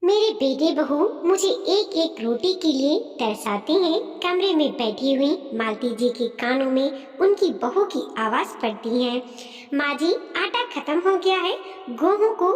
मेरे बेटे बहू मुझे एक एक रोटी के लिए तरसाते हैं। कमरे में बैठी हुई मालती जी के कानों में उनकी बहू की आवाज पड़ती है। माँ जी, आटा खत्म हो गया है, गेहूं को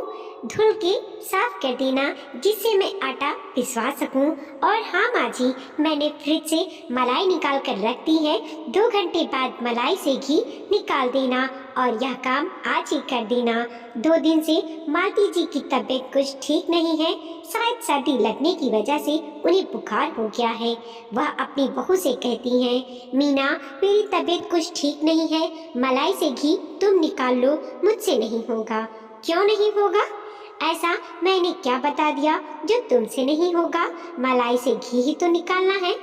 धुल के साफ कर देना जिससे मैं आटा पिसवा सकूं। और हाँ माँ जी, मैंने फ्रिज से मलाई निकाल कर रख दी है, 2 घंटे बाद मलाई से घी निकाल देना और यह काम आज ही कर देना। 2 दिन से मालती जी की तबीयत कुछ ठीक नहीं है, शायद सर्दी लगने की वजह से उन्हें बुखार हो गया है। वह अपनी बहू से कहती हैं, मीना मेरी तबीयत कुछ ठीक नहीं है, मलाई से घी तुम निकाल लो, मुझसे नहीं होगा। क्यों नहीं होगा? ऐसा मैंने क्या बता दिया जो तुमसे नहीं होगा? मलाई से घी ही तो निकालना है।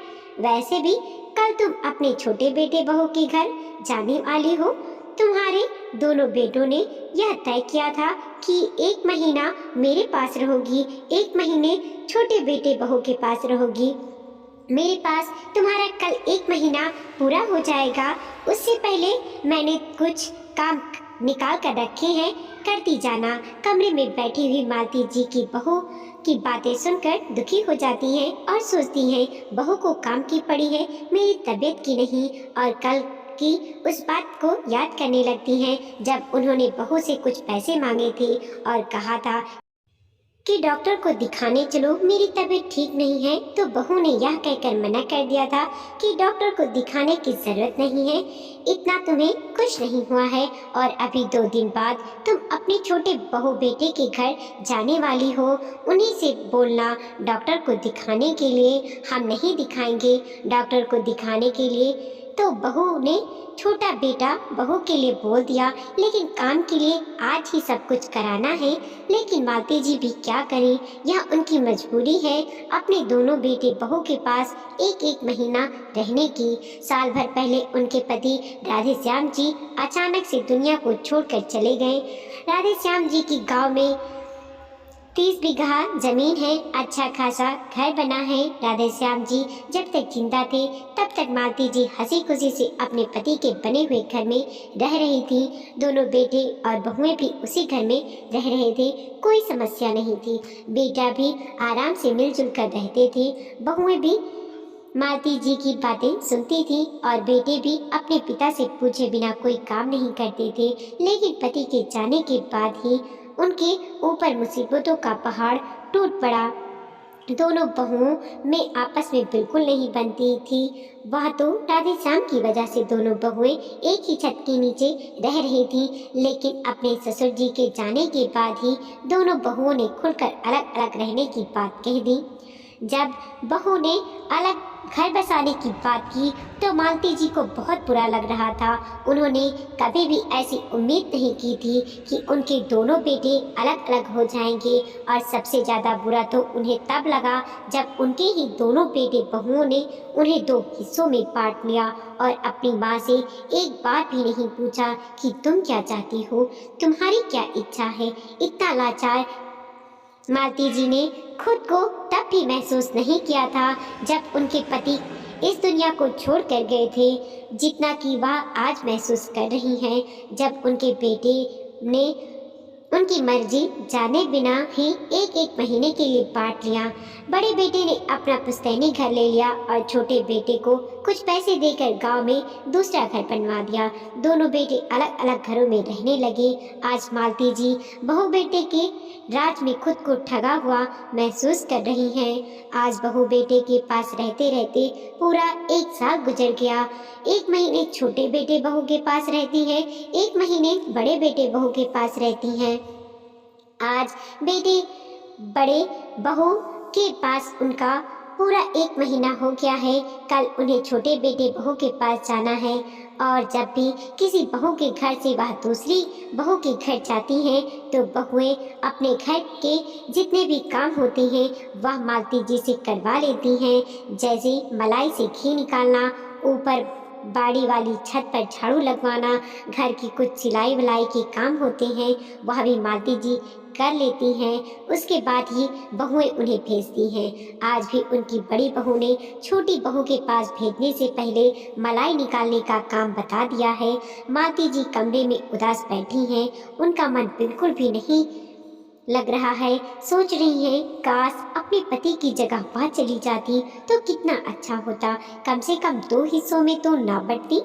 वैसे भी कल तुम अपने छोटे बेटे बहू के घर जाने वाली हो। तुम्हारे दोनों बेटों ने यह तय किया था कि 1 महीना मेरे पास रहोगी, 1 महीने छोटे बेटे बहू के पास रहोगी। मेरे पास तुम्हारा कल 1 महीना पूरा हो जाएगा। उससे पहले मैंने कुछ काम निकाल कर रखे हैं, करती जाना। कमरे में बैठी हुई मालती जी की बहू की बातें सुनकर दुखी हो जाती हैं और सोचती हैं, बहू को काम की पड़ी है, मेरी तबीयत की नहीं। और कल की उस बात को याद करने लगती हैं जब उन्होंने बहू से कुछ पैसे मांगे थे और कहा था कि डॉक्टर को दिखाने चलो, मेरी तबीयत ठीक नहीं है। तो बहू ने यह कहकर मना कर दिया था कि डॉक्टर को दिखाने की जरूरत नहीं है, इतना तुम्हें कुछ नहीं हुआ है। और अभी 2 दिन बाद तुम अपने छोटे बहू बेटे के घर जाने वाली हो, उन्हीं से बोलना डॉक्टर को दिखाने के लिए। हम नहीं दिखाएंगे डॉक्टर को दिखाने के लिए। तो बहू ने छोटा बेटा बहू के लिए बोल दिया, लेकिन काम के लिए आज ही सब कुछ कराना है। लेकिन मालती जी भी क्या करें, यह उनकी मजबूरी है अपने दोनों बेटे बहू के पास 1 महीना रहने की। साल भर पहले उनके पति राधे श्याम जी अचानक से दुनिया को छोड़कर चले गए। राधे श्याम जी की गांव में 30 बीघा जमीन है, अच्छा खासा घर बना है। राधे श्याम जी जब तक जिंदा थे तब तक मालती जी हंसी खुशी से अपने पति के बने हुए घर में रह रही थी। दोनों बेटे और बहुएं भी उसी घर में रह रहे थे, कोई समस्या नहीं थी। बेटा भी आराम से मिलजुल कर रहते थे, बहुएं भी मालती जी की बातें सुनती थी और बेटे भी अपने पिता से पूछे बिना कोई काम नहीं करते थे। लेकिन पति के जाने के बाद ही उनके ऊपर मुसीबतों का पहाड़ टूट पड़ा। दोनों बहुओं में आपस में बिल्कुल नहीं बनती थी। वह तो राधे श्याम की वजह से दोनों बहुएं एक ही छत के नीचे रह रही थी, लेकिन अपने ससुर जी के जाने के बाद ही दोनों बहुओं ने खुलकर अलग अलग रहने की बात कह दी। जब बहू ने अलग घर बसाने की बात की तो मालती जी को बहुत बुरा लग रहा था। उन्होंने कभी भी ऐसी उम्मीद नहीं की थी कि उनके दोनों बेटे अलग अलग हो जाएंगे। और सबसे ज़्यादा बुरा तो उन्हें तब लगा जब उनके ही दोनों बेटे बहुओं ने उन्हें 2 हिस्सों में बांट लिया और अपनी माँ से एक बार भी नहीं पूछा कि तुम क्या चाहती हो, तुम्हारी क्या इच्छा है। इतना लाचार मालती जी ने खुद को तब भी महसूस नहीं किया था जब उनके पति इस दुनिया को छोड़ कर गए थे, जितना कि वह आज महसूस कर रही हैं जब उनके बेटे ने उनकी मर्जी जाने बिना ही 1 महीने के लिए बांट लिया। बड़े बेटे ने अपना पुश्तैनी घर ले लिया और छोटे बेटे को कुछ पैसे देकर गांव में दूसरा घर बनवा दिया। दोनों बेटे अलग अलग घरों में रहने लगे। आज मालती जी बहू बेटे के राज में खुद को ठगा हुआ महसूस कर रही हैं। आज बहू बेटे के पास रहते रहते पूरा 1 साल गुजर गया। 1 महीने छोटे बेटे बहू के पास रहती हैं, 1 महीने बड़े बेटे बहू के पास रहती हैं। आज बेटे बड़े बहू के पास उनका पूरा 1 महीना हो गया है। कल उन्हें छोटे बेटे बहू के पास जाना है और जब भी किसी बहू के घर से वह दूसरी बहू के घर जाती हैं तो बहुएं अपने घर के जितने भी काम होते हैं वह मालती जी से करवा लेती हैं। जैसे मलाई से घी निकालना, ऊपर बाड़ी वाली छत पर झाड़ू लगवाना, घर की कुछ सिलाई विलाई के काम होते हैं वह भी मालती जी कर लेती हैं। उसके बाद ही बहुएं उन्हें भेजती हैं। आज भी उनकी बड़ी बहू ने छोटी बहू के पास भेजने से पहले मलाई निकालने का काम बता दिया है। मालती जी कमरे में उदास बैठी हैं, उनका मन बिल्कुल भी नहीं लग रहा है। सोच रही है काश अपने पति की जगह वह चली जाती तो कितना अच्छा होता, कम से कम 2 हिस्सों में तो ना बंटती।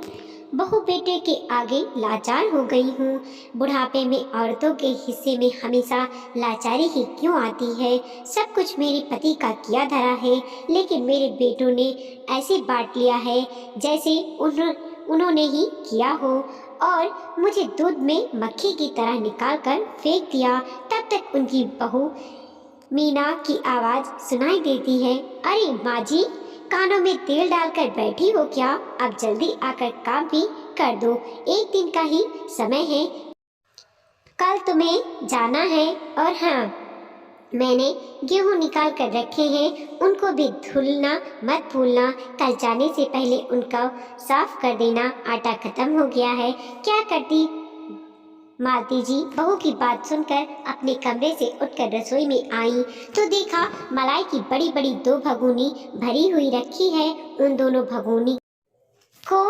बहू बेटे के आगे लाचार हो गई हूँ। बुढ़ापे में औरतों के हिस्से में हमेशा लाचारी ही क्यों आती है? सब कुछ मेरे पति का किया धरा है, लेकिन मेरे बेटों ने ऐसे बांट लिया है जैसे उन्होंने ही किया हो, और मुझे दूध में मक्खी की तरह निकाल कर फेंक दिया। तब तक उनकी बहू मीना की आवाज़ सुनाई देती है। अरे माँ जी, कानों में तेल डालकर बैठी हो क्या? अब जल्दी आकर काम भी कर दो, एक दिन का ही समय है, कल तुम्हें जाना है। और हाँ, मैंने गेहूं निकाल कर रखे हैं, उनको भी धुलना मत भूलना। कल जाने से पहले उनको साफ कर देना। आटा खत्म हो गया है। क्या करती? मालती जी बहू की बात सुनकर अपने कमरे से उठकर रसोई में आई तो देखा मलाई की बड़ी बड़ी 2 भगोनी भरी हुई रखी है। उन दोनों भगोनी को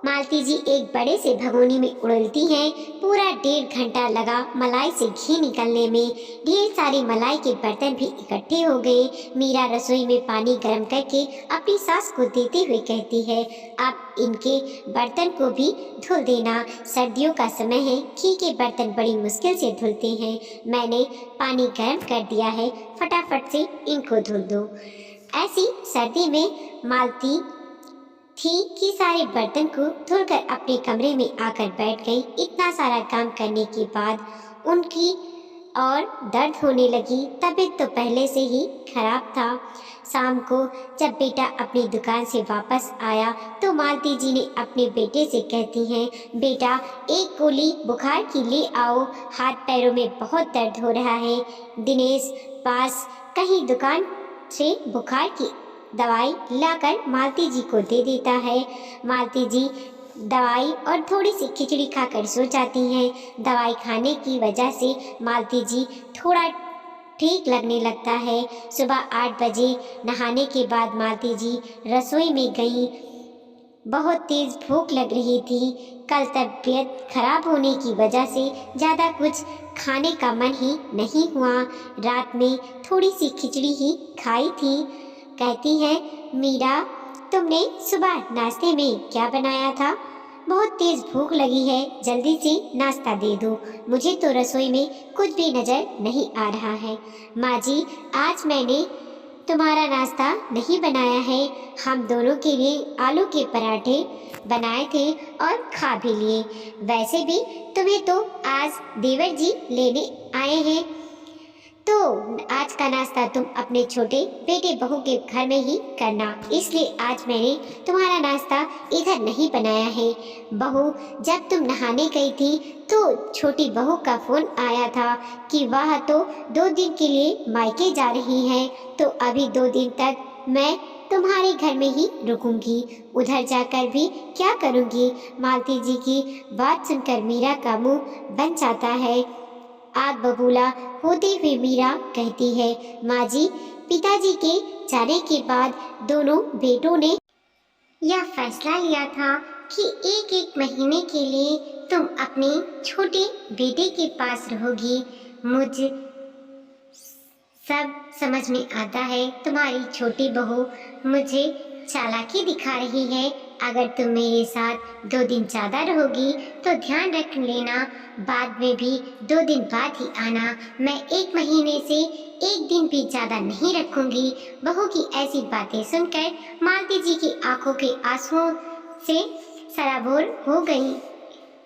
मालती जी एक बड़े से भगोनी में उड़लती हैं। पूरा 1.5 घंटा लगा मलाई से घी निकलने में। ढेर सारे मलाई के बर्तन भी इकट्ठे हो गए। मीरा रसोई में पानी गर्म करके अपनी सास को देते हुए कहती है, आप इनके बर्तन को भी धुल देना, सर्दियों का समय है, घी के बर्तन बड़ी मुश्किल से धुलते हैं। मैंने पानी गर्म कर दिया है, फटाफट से इनको धुल दो। ऐसी सर्दी में मालती थी कि सारे बर्तन को धुलकर अपने कमरे में आकर बैठ गई। इतना सारा काम करने के बाद उनकी और दर्द होने लगी। तबीयत तो पहले से ही खराब था। शाम को जब बेटा अपनी दुकान से वापस आया तो मालती जी ने अपने बेटे से कहती हैं, बेटा एक गोली बुखार की ले आओ, हाथ पैरों में बहुत दर्द हो रहा है। दिनेश पास कहीं दुकान से बुखार की दवाई लाकर मालती जी को दे देता है। मालती जी दवाई और थोड़ी सी खिचड़ी खाकर सो जाती हैं। दवाई खाने की वजह से मालती जी थोड़ा ठीक लगने लगता है। सुबह 8 बजे नहाने के बाद मालती जी रसोई में गई। बहुत तेज भूख लग रही थी। कल तबीयत खराब होने की वजह से ज़्यादा कुछ खाने का मन ही नहीं हुआ। रात में थोड़ी सी खिचड़ी ही खाई थी। कहती है, मीरा तुमने सुबह नाश्ते में क्या बनाया था? बहुत तेज भूख लगी है, जल्दी से नाश्ता दे दो, मुझे तो रसोई में कुछ भी नजर नहीं आ रहा है। माँ जी, आज मैंने तुम्हारा नाश्ता नहीं बनाया है। हम दोनों के लिए आलू के पराठे बनाए थे और खा भी लिए। वैसे भी तुम्हें तो आज देवर जी लेने आए हैं, तो आज का नाश्ता तुम अपने छोटे बेटे बहू के घर में ही करना, इसलिए आज मैंने तुम्हारा नाश्ता इधर नहीं बनाया है। बहू, जब तुम नहाने गई थी तो छोटी बहू का फ़ोन आया था कि वह तो 2 दिन के लिए मायके जा रही है, तो अभी 2 दिन तक मैं तुम्हारे घर में ही रुकूंगी, उधर जाकर भी क्या करूंगी। मालती जी की बात सुनकर मीरा का मुंह बन जाता है। आग बबूला होते हुए मीरा कहती है, माँ जी, पिताजी के जाने के बाद दोनों बेटों ने यह फैसला लिया था कि 1-1 महीने के लिए तुम अपने छोटे बेटे के पास रहोगी। मुझे सब समझ में आता है। तुम्हारी छोटी बहू मुझे चालाकी दिखा रही है। अगर तुम मेरे साथ 2 दिन ज़्यादा रहोगी तो ध्यान रख लेना, बाद में भी 2 दिन बाद ही आना। मैं 1 महीने से 1 दिन भी ज़्यादा नहीं रखूंगी। बहू की ऐसी बातें सुनकर मालती जी की आंखों के आंसुओं से सराबोर हो गई।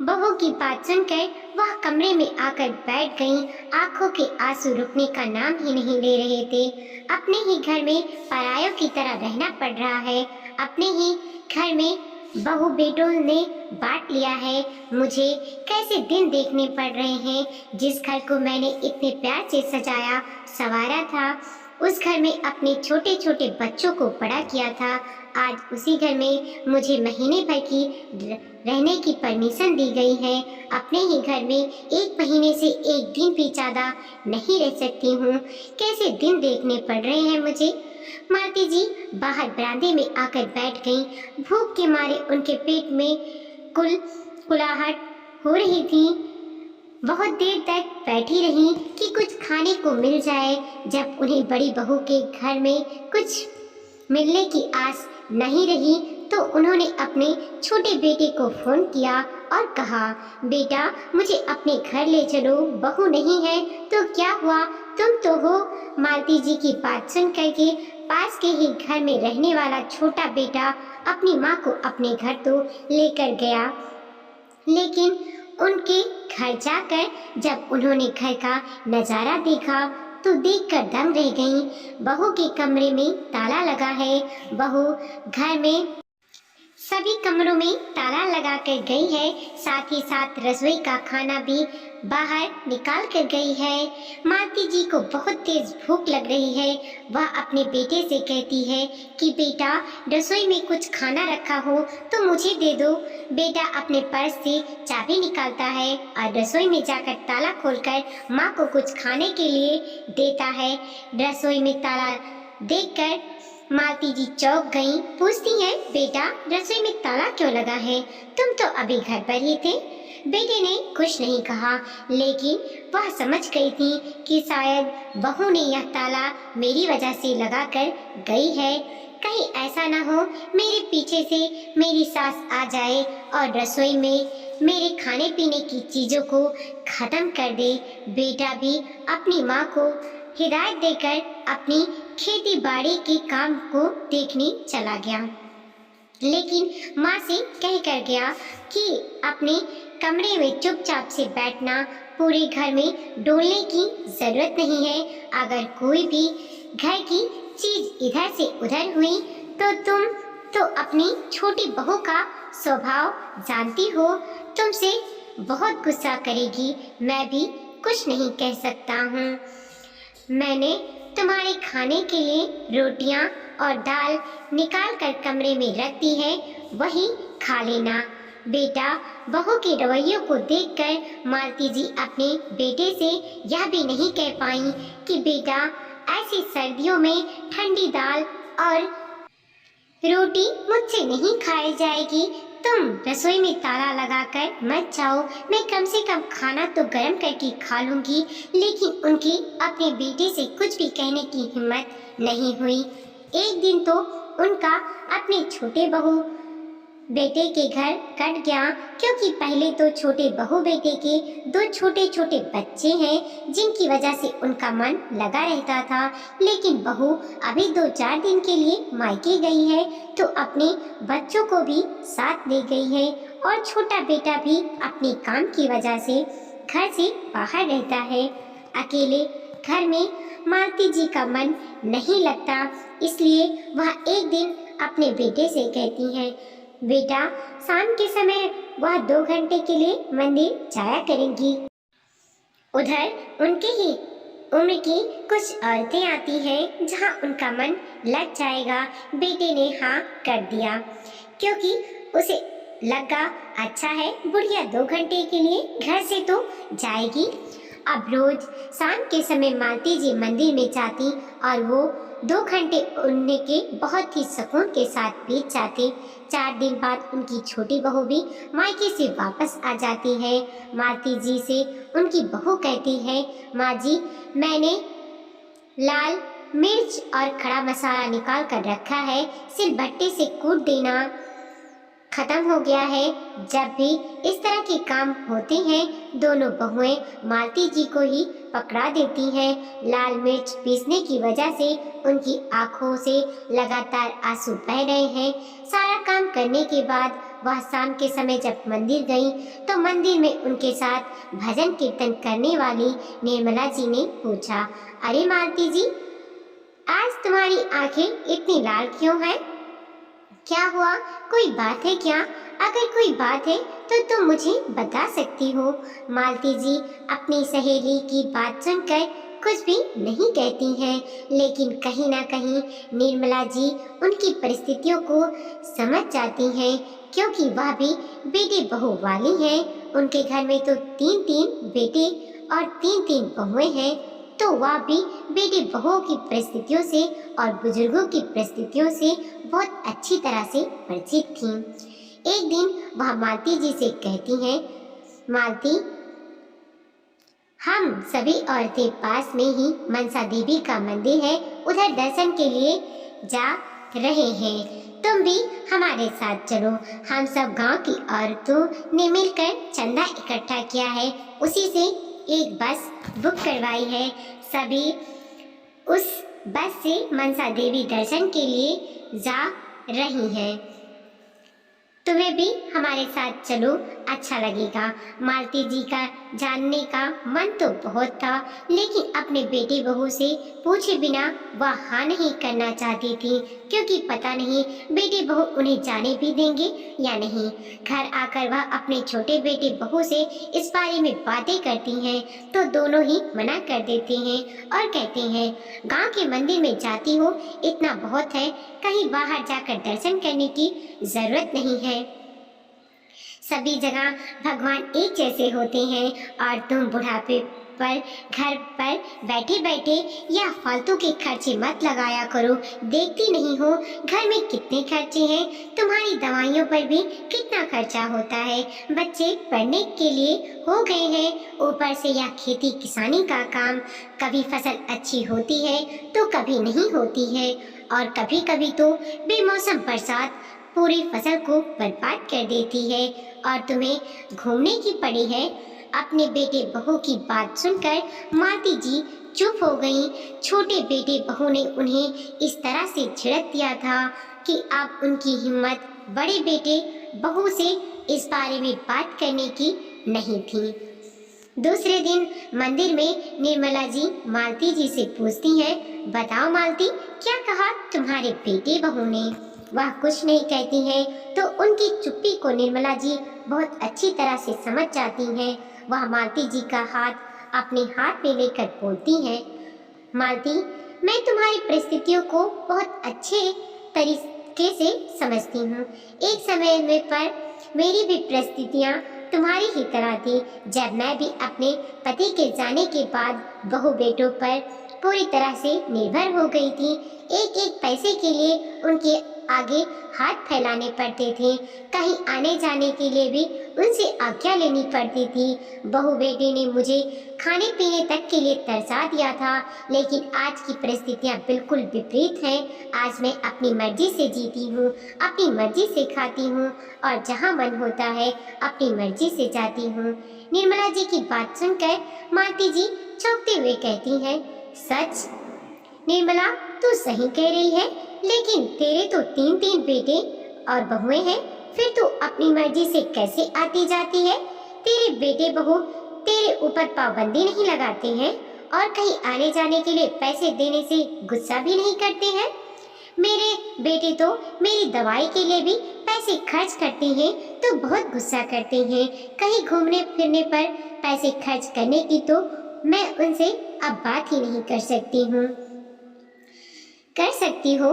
बहू की बात सुनकर वह कमरे में आकर बैठ गईं। आंखों के आंसू रुकने का नाम ही नहीं ले रहे थे। अपने ही घर में परायों की तरह रहना पड़ रहा है। अपने ही घर में बहू बेटों ने बांट लिया है। मुझे कैसे दिन देखने पड़ रहे हैं। जिस घर को मैंने इतने प्यार से सजाया संवारा था, उस घर में अपने छोटे छोटे बच्चों को बड़ा किया था, आज उसी घर में मुझे महीने भर की रहने की परमिशन दी गई है। अपने ही घर में 1 महीने से 1 दिन भी ज़्यादा नहीं रह सकती हूँ। कैसे दिन देखने पड़ रहे हैं मुझे। मालती जी बाहर बरामदे में आकर बैठ गईं। भूख के मारे उनके पेट में कुलाहट हो रही थी। बहुत देर तक बैठी रहीं कि कुछ खाने को मिल जाए। जब उन्हें बड़ी बहू के घर में कुछ मिलने की आस नहीं रही तो उन्होंने अपने छोटे बेटे को फोन किया और कहा, बेटा मुझे अपने घर ले चलो, बहू नहीं है तो क्या हुआ, तुम तो हो। मालती जी की बात सुन करके पास के ही घर में रहने वाला छोटा बेटा अपनी माँ को अपने घर तो लेकर गया, लेकिन उनके घर जाकर जब उन्होंने घर का नजारा देखा तो देखकर दंग रह गईं। बहू के कमरे में ताला लगा है। बहू घर में सभी कमरों में ताला लगा कर गई है, साथ ही साथ रसोई का खाना भी बाहर निकाल कर गई है। मालती जी को बहुत तेज भूख लग रही है। वह अपने बेटे से कहती है कि बेटा रसोई में कुछ खाना रखा हो तो मुझे दे दो। बेटा अपने पर्स से चाबी निकालता है और रसोई में जाकर ताला खोलकर माँ को कुछ खाने के लिए देता है। रसोई में ताला देखकर मालती जी चौंक गईं। पूछती है, बेटा रसोई में ताला क्यों लगा है, तुम तो अभी घर पर ही थे। बेटे ने कुछ नहीं कहा, लेकिन वह समझ गई थी कि शायद बहू ने यह ताला मेरी वजह से लगा कर गई है। कहीं ऐसा ना हो मेरे पीछे से मेरी सास आ जाए और रसोई में मेरे खाने पीने की चीजों को खत्म कर दे। बेटा भी अपनी माँ को हिदायत देकर अपनी खेती बाड़ी के काम को देखने चला गया, लेकिन माँ से कह कर गया कि अपने कमरे में चुपचाप से बैठना, पूरे घर में डोलने की जरूरत नहीं है। अगर कोई भी घर की चीज इधर से उधर हुई तो तुम तो अपनी छोटी बहू का स्वभाव जानती हो, तुमसे बहुत गुस्सा करेगी। मैं भी कुछ नहीं कह सकता हूँ। मैंने तुम्हारे खाने के लिए रोटियां और दाल निकाल कर कमरे में रख दी है, वही खा लेना। बेटा बहू के रवैयों को देखकर मालती जी अपने बेटे से यह भी नहीं कह पाई कि बेटा ऐसी सर्दियों में ठंडी दाल और रोटी मुझसे नहीं खाई जाएगी। तुम रसोई में ताला लगाकर मत जाओ, मैं कम से कम खाना तो गर्म करके खा लूंगी। लेकिन उनकी अपने बेटे से कुछ भी कहने की हिम्मत नहीं हुई। एक दिन तो उनका अपने छोटे बहू बेटे के घर कट गया, क्योंकि पहले तो छोटे बहू बेटे के दो छोटे छोटे बच्चे हैं जिनकी वजह से उनका मन लगा रहता था। लेकिन बहू अभी 2-4 दिन के लिए मायके गई है तो अपने बच्चों को भी साथ ले गई है और छोटा बेटा भी अपने काम की वजह से घर से बाहर रहता है। अकेले घर में मालती जी का मन नहीं लगता, इसलिए वह एक दिन अपने बेटे से कहती है, बेटा शाम के समय वह 2 घंटे के लिए मंदिर जाया करेंगी। उधर उनके ही उम्र की कुछ औरतें आती हैं जहां उनका मन लग जाएगा। बेटे ने हाँ कर दिया, क्योंकि उसे लगा अच्छा है बुढ़िया 2 घंटे के लिए घर से तो जाएगी। अब रोज शाम के समय मालती जी मंदिर में जाती और वो 2 घंटे उनके बहुत ही सुकून के साथ बीत जाते। 4 दिन बाद उनकी छोटी बहू भी मायके से वापस आ जाती है। मालती जी से उनकी बहू कहती है, माँ जी मैंने लाल मिर्च और खड़ा मसाला निकाल कर रखा है, सिलबट्टे से कूट देना खत्म हो गया है। जब भी इस तरह के काम होते हैं दोनों बहुएं मालती जी को ही पकड़ा देती हैं। लाल मिर्च पीसने की वजह से उनकी आंखों से लगातार आंसू बह रहे हैं। सारा काम करने के बाद वह शाम के समय जब मंदिर गई तो मंदिर में उनके साथ भजन कीर्तन करने वाली निर्मला जी ने पूछा, अरे मालती जी आज तुम्हारी आंखें इतनी लाल क्यों हैं? क्या हुआ, कोई बात है क्या? अगर कोई बात है तो तुम मुझे बता सकती हो। मालती जी अपनी सहेली की बात सुनकर कुछ भी नहीं कहती हैं, लेकिन कहीं ना कहीं निर्मला जी उनकी परिस्थितियों को समझ जाती हैं, क्योंकि वह भी बेटे बहू वाली हैं। उनके घर में तो 3-3 बेटे और 3-3 बहुएं हैं, तो वह भी बेटे बहुओं की परिस्थितियों से और बुजुर्गों की परिस्थितियों से बहुत अच्छी तरह से परिचित थीं। एक दिन वह मालती जी से कहती हैं, मालती हम सभी औरतें पास में ही मनसा देवी का मंदिर है, उधर दर्शन के लिए जा रहे हैं। तुम भी हमारे साथ चलो। हम सब गांव की औरतों ने मिलकर चंदा इकट्ठा किया है, उसी से एक बस बुक करवाई है। सभी उस बस से मनसा देवी दर्शन के लिए जा रही हैं। तुम्हें भी हमारे साथ चलो, अच्छा लगेगा। मालती जी का जानने का मन तो बहुत था, लेकिन अपने बेटे बहू से पूछे बिना वह हाँ नहीं करना चाहती थी, क्योंकि पता नहीं बेटे बहू उन्हें जाने भी देंगे या नहीं। घर आकर वह अपने छोटे बेटे बहू से इस बारे में बातें करती हैं तो दोनों ही मना कर देते हैं और कहते हैं, गांव के मंदिर में जाती हो इतना बहुत है, कहीं बाहर जाकर दर्शन करने की जरूरत नहीं है। सभी जगह भगवान एक जैसे होते हैं और तुम बुढ़ापे पर घर पर बैठे बैठे या फालतू के खर्चे मत लगाया करो। देखती नहीं हो घर में कितने खर्चे हैं, तुम्हारी दवाइयों पर भी कितना खर्चा होता है। बच्चे पढ़ने के लिए हो गए हैं, ऊपर से यह खेती किसानी का काम, कभी फसल अच्छी होती है तो कभी नहीं होती है, और कभी कभी तो बेमौसम बरसात पूरी फसल को बर्बाद कर देती है और तुम्हें घूमने की पड़ी है। अपने बेटे बहू की बात सुनकर मालती जी चुप हो गईं। छोटे बेटे बहू ने उन्हें इस तरह से झिड़क दिया था कि अब उनकी हिम्मत बड़े बेटे बहू से इस बारे में बात करने की नहीं थी। दूसरे दिन मंदिर में निर्मला जी मालती जी से पूछती हैं, बताओ मालती, क्या कहा तुम्हारे बेटे बहू ने? वह कुछ नहीं कहती हैं तो उनकी चुप्पी को निर्मला जी बहुत अच्छी तरह से समझ जाती हैं। वह मालती जी का हाथ अपने हाथ में लेकर बोलती हैं, मालती, मैं तुम्हारी परिस्थितियों को बहुत अच्छे तरीके से समझती हूँ। एक समय में पर मेरी भी परिस्थितियाँ तुम्हारी ही तरह थी, जब मैं भी अपने पति के जाने के बाद बहू बेटों पर पूरी तरह से निर्भर हो गई थी। एक एक पैसे के लिए उनके आगे हाथ फैलाने पड़ते थे, कहीं आने जाने के लिए भी उनसे आज्ञा लेनी पड़ती थी। बहू बेटे ने मुझे खाने पीने तक के लिए तरसा दिया था, लेकिन आज की परिस्थितियाँ बिल्कुल विपरीत हैं। आज मैं अपनी मर्जी से जीती हूँ, अपनी मर्जी से खाती हूँ और जहाँ मन होता है अपनी मर्जी से जाती हूँ। निर्मला जी की बात सुनकर मालती जी चौंकते हुए कहती हैं, सच? निर्मला, तू सही कह रही है, लेकिन तेरे तो 3 बेटे और बहुएं हैं, फिर तू अपनी मर्जी से कैसे आती जाती है? तेरे बेटे बहू तेरे ऊपर पाबंदी नहीं लगाते हैं और कहीं आने जाने के लिए पैसे देने से गुस्सा भी नहीं करते हैं। मेरे बेटे तो मेरी दवाई के लिए भी पैसे खर्च करते हैं तो बहुत गुस्सा करते हैं। कहीं घूमने फिरने पर पैसे खर्च करने की तो मैं उनसे अब बात ही नहीं कर सकती हूँ। कर सकती हो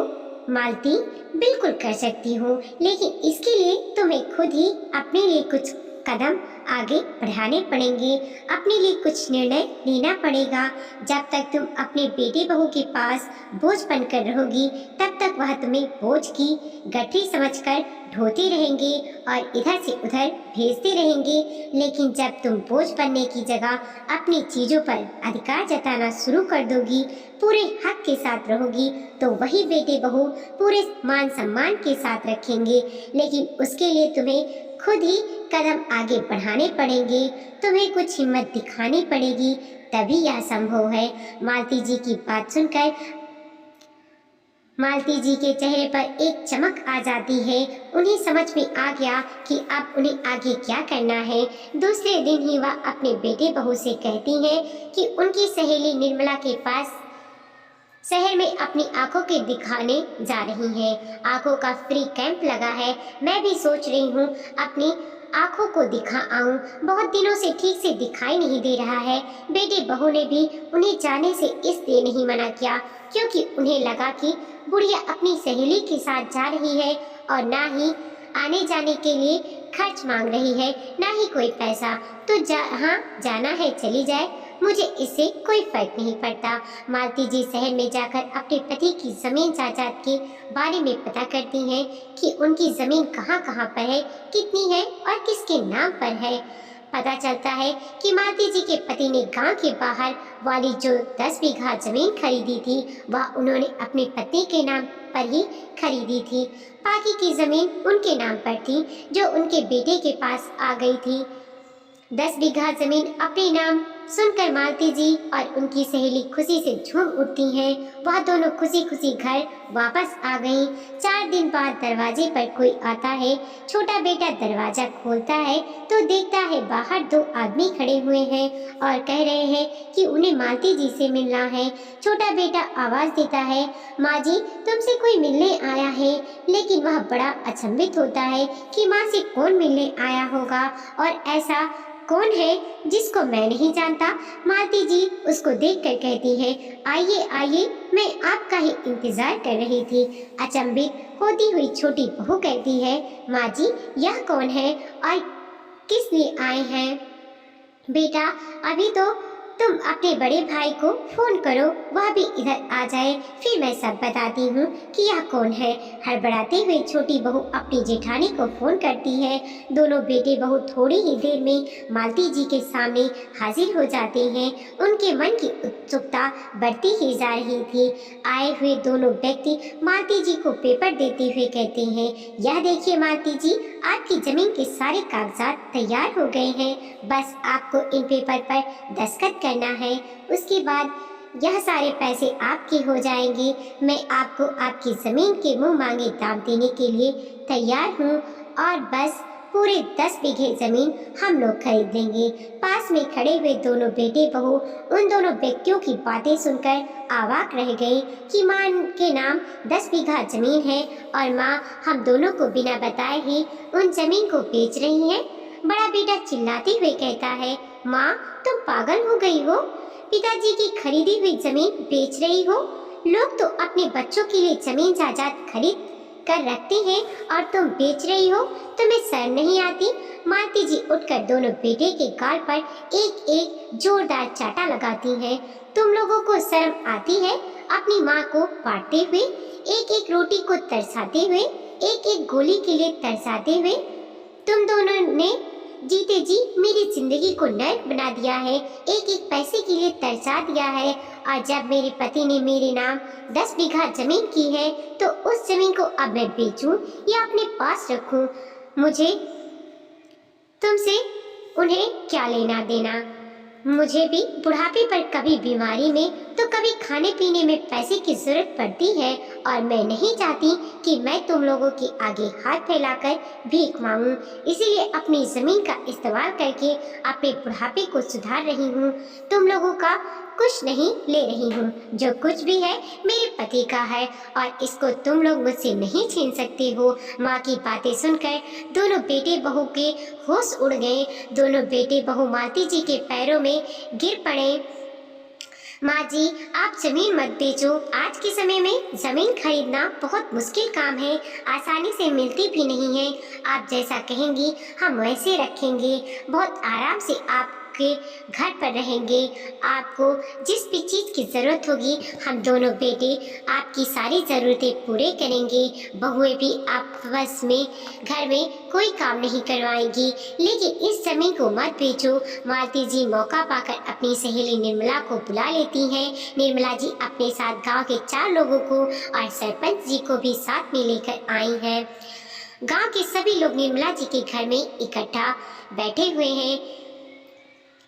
मालती, बिल्कुल कर सकती हो, लेकिन इसके लिए तुम्हें खुद ही अपने लिए कुछ कदम आगे बढ़ाने पड़ेंगे, अपने लिए कुछ निर्णय लेना पड़ेगा। जब तक तुम अपने बेटे बहू के पास बोझ बनकर रहोगी, तब तक वह तुम्हें बोझ की गठरी समझकर ढोते रहेंगे और इधर से उधर भेजते रहेंगे। लेकिन जब तुम बोझ बनने की जगह अपनी चीजों पर अधिकार जताना शुरू कर दोगी, पूरे हक के साथ रहोगी, तो वही बेटे बहू पूरे मान सम्मान के साथ रखेंगे। लेकिन उसके लिए तुम्हें खुद ही कदम आगे बढ़ाने पड़ेंगे, तुम्हें कुछ हिम्मत दिखानी पड़ेगी, तभी यह संभव है। मालती जी की बात सुनकर मालती जी के चेहरे पर एक चमक आ जाती है। उन्हें समझ में आ गया कि अब उन्हें आगे क्या करना है। दूसरे दिन ही वह अपने बेटे बहू से कहती हैं कि उनकी सहेली निर्मला के पास शहर में अपनी आंखों के दिखाने जा रही हैं। आंखों का फ्री कैंप लगा है, मैं भी सोच रही हूँ अपनी आंखों को दिखा आऊं। बहुत दिनों से ठीक से दिखाई नहीं दे रहा है। बेटे बहू ने भी उन्हें जाने से इसलिए नहीं मना किया क्योंकि उन्हें लगा कि बुढ़िया अपनी सहेली के साथ जा रही है और ना ही आने जाने के लिए खर्च मांग रही है, ना ही कोई पैसा, तो जहाँ जाना है चली जाए, मुझे इससे कोई फर्क नहीं पड़ता। मालती जी शहर में जाकर अपने पति की जमीन जायदाद के बारे में पता करती हैं कि उनकी जमीन कहाँ कहाँ पर है, कितनी है और किसके नाम पर है। पता चलता है कि मालती जी के पति ने गांव के बाहर वाली जो 10 बीघा जमीन खरीदी थी वह उन्होंने अपने पति के नाम पर ही खरीदी थी। बाकी की जमीन उनके नाम पर थी जो उनके बेटे के पास आ गई थी। 10 बीघा जमीन अपने नाम सुनकर मालती जी और उनकी सहेली खुशी से झूम उठती हैं। वह दोनों खुशी खुशी घर वापस आ गईं। 4 दिन बाद दरवाजे पर कोई आता है। छोटा बेटा दरवाजा खोलता है तो देखता है बाहर 2 आदमी खड़े हुए हैं और कह रहे हैं कि उन्हें मालती जी से मिलना है। छोटा बेटा आवाज देता है, माँ जी तुमसे कोई मिलने आया है। लेकिन वह बड़ा अचंभित होता है कि माँ से कौन मिलने आया होगा और ऐसा कौन है जिसको मैं नहीं जानता। मालती जी उसको देखकर कहती है, आइए आइए, मैं आपका ही इंतजार कर रही थी। अचंभित होती हुई छोटी बहू कहती है, माँ जी यह कौन है और किस लिए आए हैं? बेटा अभी तो तुम अपने बड़े भाई को फोन करो, वह भी इधर आ जाए, फिर मैं सब बताती हूँ कि यह कौन है। हड़बड़ाते हुए छोटी बहू अपनी जेठानी को फोन करती है। दोनों बेटे बहू थोड़ी ही देर में मालती जी के सामने हाजिर हो जाते हैं। उनके मन की उत्सुकता बढ़ती ही जा रही थी। आए हुए दोनों व्यक्ति मालती जी को पेपर देते हुए कहते हैं, यह देखिए मालती जी, आपकी जमीन के सारे कागजात तैयार हो गए हैं, बस आपको इन पेपर पर दस्तखत करना है। उसके बाद यह सारे पैसे आपके हो जाएंगे। मैं आपको आपकी जमीन के मुंह मांगे दाम देने के लिए तैयार हूँ और बस पूरे 10 बीघे जमीन हम लोग खरीद लेंगे। पास में खड़े हुए दोनों बेटे बहू उन दोनों व्यक्तियों की बातें सुनकर अवाक रह गए कि माँ के नाम 10 बीघा जमीन है और माँ हम दोनों को बिना बताए ही उन जमीन को बेच रही हैं। बड़ा बेटा चिल्लाते हुए कहता है, माँ तुम पागल हो गई हो? पिताजी की खरीदी हुई जमीन बेच रही हो? लोग तो अपने बच्चों के लिए जमीन जायदाद खरीद कर रखते हैं और तुम बेच रही हो, तुम्हें शर्म नहीं आती? मालती जी उठकर दोनों बेटे के गाल पर एक एक जोरदार चाटा लगाती हैं। तुम लोगों को शर्म आती है? अपनी माँ को बांटते हुए, एक एक रोटी को तरसाते हुए, एक एक गोली के लिए तरसाते हुए तुम दोनों ने जीते जी मेरी जिंदगी को नर्क बना दिया है, एक एक पैसे के लिए तरसा दिया है। और जब मेरे पति ने मेरे नाम 10 बीघा जमीन की है तो उस जमीन को अब मैं बेचूं या अपने पास रखूं, मुझे तुमसे उन्हें क्या लेना देना? मुझे भी बुढ़ापे पर कभी बीमारी में तो कभी खाने पीने में पैसे की जरूरत पड़ती है और मैं नहीं चाहती कि मैं तुम लोगों के आगे हाथ फैलाकर भीख मांगूं। इसीलिए अपनी जमीन का इस्तेमाल करके अपने बुढ़ापे को सुधार रही हूँ। तुम लोगों का कुछ नहीं ले रही हूँ, जो कुछ भी है मेरे पति का है और इसको तुम लोग मुझसे नहीं छीन सकते हो। माँ की बातें सुनकर दोनों बेटे बहू के होश उड़ गए। दोनों बेटे बहू मालती जी के पैरों में गिर पड़े। माँ जी आप जमीन मत बेचो, आज के समय में जमीन खरीदना बहुत मुश्किल काम है, आसानी से मिलती भी नहीं है। आप जैसा कहेंगी हम वैसे रखेंगे, बहुत आराम से आपके घर पर रहेंगे। आपको जिस भी चीज़ की ज़रूरत होगी हम दोनों बेटे आपकी सारी ज़रूरतें पूरे करेंगे। बहुएं भी आपस में घर में कोई काम नहीं करवाएंगी, लेकिन इस जमीन को मत बेचो। मालती जी मौका पाकर अपनी सहेली निर्मला को बुला लेती हैं। निर्मला जी अपने साथ गांव के 4 लोगों को और सरपंच जी को भी साथ में लेकर आई हैं। गांव के सभी लोग निर्मला जी के घर में इकट्ठा बैठे हुए हैं।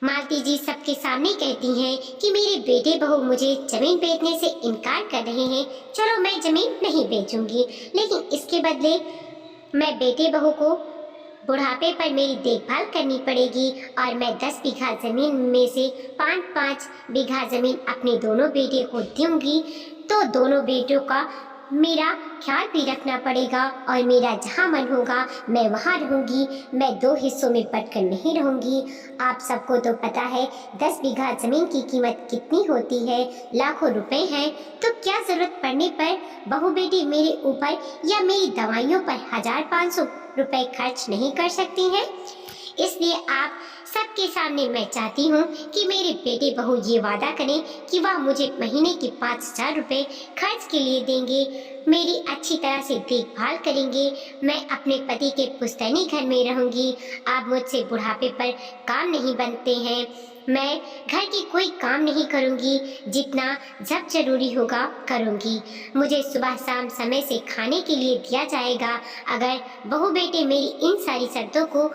मालती जी सबके सामने कहती हैं कि मेरे बेटे बहू मुझे जमीन बेचने से इनकार कर रहे हैं। चलो मैं जमीन नहीं बेचूंगी, लेकिन इसके बदले मैं बेटे बहू को बुढ़ापे पर मेरी देखभाल करनी पड़ेगी और मैं 10 बीघा जमीन में से 5-5 बीघा जमीन अपने दोनों बेटे को दूंगी। तो दोनों बेटों का मेरा ख्याल भी रखना पड़ेगा और मेरा जहाँ मन होगा मैं वहाँ रहूँगी। मैं 2 हिस्सों में बंटकर नहीं रहूँगी। आप सबको तो पता है 10 बीघा जमीन की कीमत कितनी होती है, लाखों रुपए हैं। तो क्या जरूरत पड़ने पर बहू बेटी मेरे ऊपर या मेरी दवाइयों पर 1000-500 रुपए खर्च नहीं कर सकती हैं? इसलिए आप सबके सामने मैं चाहती हूँ कि मेरे बेटे बहू ये वादा करें कि वह मुझे महीने के 5,000 रुपये खर्च के लिए देंगे, मेरी अच्छी तरह से देखभाल करेंगे, मैं अपने पति के पुश्तैनी घर में रहूंगी। आप मुझसे बुढ़ापे पर काम नहीं बनते हैं, मैं घर की कोई काम नहीं करूंगी, जितना जब जरूरी होगा करूंगी। मुझे सुबह शाम समय से खाने के लिए दिया जाएगा। अगर बहू बेटे मेरी इन सारी शर्तों को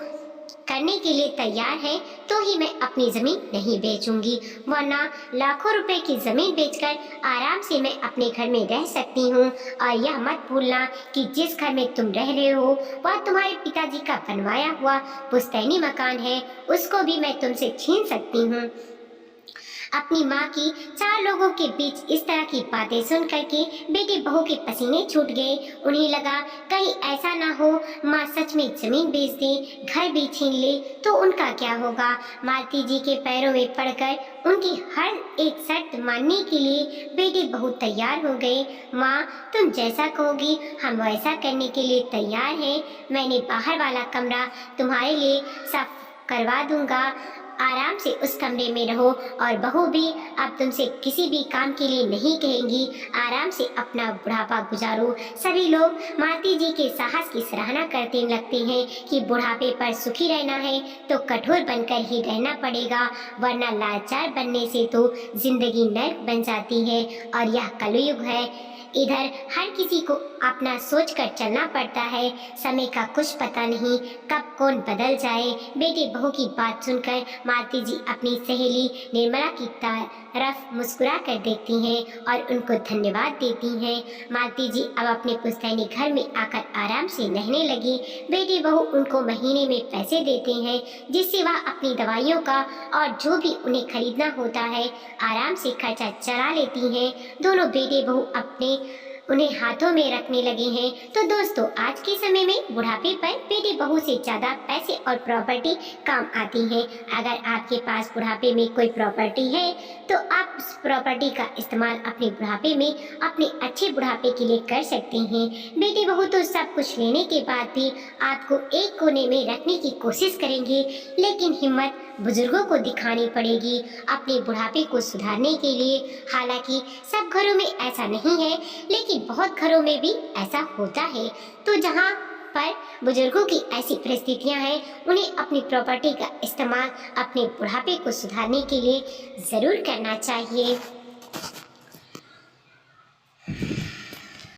करने के लिए तैयार है तो ही मैं अपनी जमीन नहीं बेचूंगी, वरना लाखों रुपए की जमीन बेचकर आराम से मैं अपने घर में रह सकती हूँ। और यह मत भूलना कि जिस घर में तुम रह रहे हो वह तुम्हारे पिताजी का बनवाया हुआ पुश्तैनी मकान है, उसको भी मैं तुमसे छीन सकती हूँ। अपनी माँ की 4 लोगों के बीच इस तरह की बातें सुन करके बेटे बहू के पसीने छूट गए। उन्हें लगा कहीं ऐसा ना हो माँ सच में जमीन बेच दे, घर भी छीन ले तो उनका क्या होगा। मालती जी के पैरों में पड़कर उनकी हर एक शर्त मानने के लिए बेटे बहू तैयार हो गए। माँ तुम जैसा कहोगी हम वैसा करने के लिए तैयार हैं। मैंने बाहर वाला कमरा तुम्हारे लिए साफ करवा दूंगा, आराम से उस कमरे में रहो। और बहू भी अब तुमसे किसी भी काम के लिए नहीं कहेंगी, आराम से अपना बुढ़ापा गुजारो। सभी लोग मालती जी के साहस की सराहना करते लगते हैं कि बुढ़ापे पर सुखी रहना है तो कठोर बनकर ही रहना पड़ेगा, वरना लाचार बनने से तो जिंदगी नर्क बन जाती है। और यह कलयुग है, इधर हर किसी को अपना सोच कर चलना पड़ता है, समय का कुछ पता नहीं कब कौन बदल जाए। बेटे बहू की बात सुनकर मालती जी अपनी सहेली निर्मला की तरफ मुस्कुरा कर देखती हैं और उनको धन्यवाद देती हैं। मालती जी अब अपने पुश्तैनी घर में आकर आराम से रहने लगी। बेटे बहू उनको महीने में पैसे देते हैं जिससे वह अपनी दवाइयों का और जो भी उन्हें खरीदना होता है आराम से खर्चा चला लेती हैं। दोनों बेटे बहू अपने उन्हें हाथों में रखने लगे हैं। तो दोस्तों आज के समय में बुढ़ापे पर बेटे बहू से ज्यादा पैसे और प्रॉपर्टी काम आती है। अगर आपके पास बुढ़ापे में कोई प्रॉपर्टी है तो आप उस प्रॉपर्टी का इस्तेमाल अपने बुढ़ापे में अपने अच्छे बुढ़ापे के लिए कर सकते हैं। बेटे बहू तो सब कुछ लेने के बाद भी आपको एक कोने में रखने की कोशिश करेंगे, लेकिन हिम्मत बुजुर्गों को दिखानी पड़ेगी अपने बुढ़ापे को सुधारने के लिए। हालांकि सब घरों में ऐसा नहीं है, लेकिन बहुत घरों में भी ऐसा होता है। तो जहाँ पर बुजुर्गों की ऐसी परिस्थितियां हैं, उन्हें अपनी प्रॉपर्टी का इस्तेमाल अपने बुढ़ापे को सुधारने के लिए ज़रूर करना चाहिए।